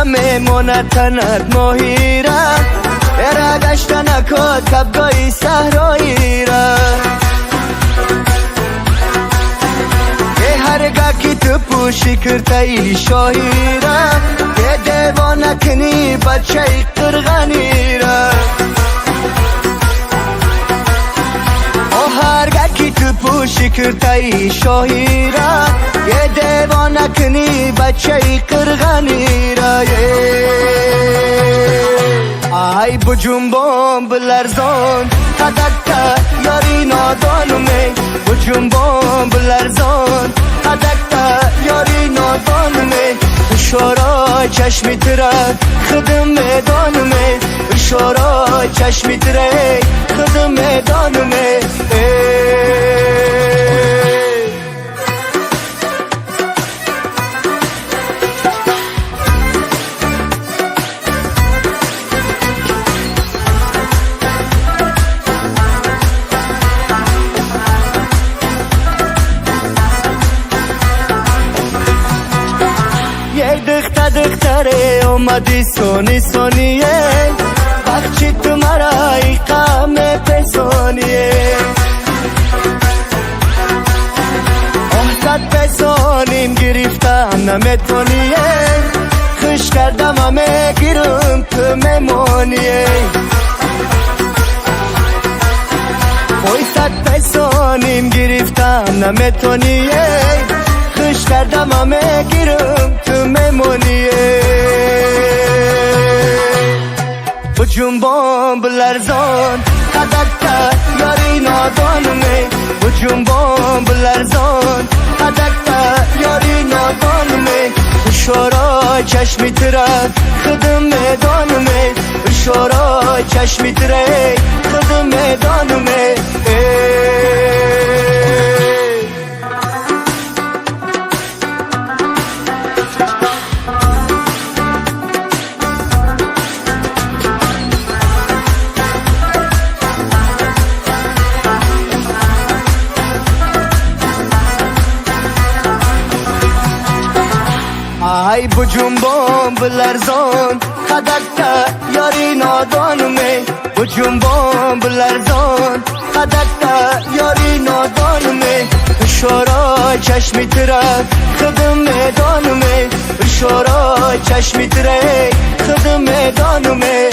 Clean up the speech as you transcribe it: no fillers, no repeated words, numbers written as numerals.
میمونه تنت ماهی را اره گشت نکات کبگاهی صحرایی را هرگاه که تو پوشی کرتایی شاهی را که دیوانه کنی بچه قرغنی را هرگاه که تو پوشی کرتایی شاهی را که دیوانه کنی بچه قرغنی را ای بجنبان بلرزان قدکتا یاری نادانمه بجنبان بلرزان قدکتا یاری نادانمه اشارای چشمی تره خودم میدانمه اشارای چشمی تره خودم میدانمه دختره اومدی سونی سونیه بخشی تو مرا ای قام پسونیه صد پسونیم گرفتم نمیتونیه خوش کردم همه گیرم تو میمونیه اوی صد پسونیم گرفتم نمیتونیه خوش کردم همه گیرم تو میمونیه بجنبان بلرزان قدکتا یاری نادانمه بجنبان بلرزان قدکتا یاری نادانمه اشارای چشمی تره خودم میدانمه اشارای چشمی تره خودم میدانمه ای بجنبان بلرزان قدکتا یاری نادانمه بجنبان بلرزان قدکتا یاری نادانمه اشارای چشمی تره خودم میدانمه اشارای چشمی تره خودم میدانمه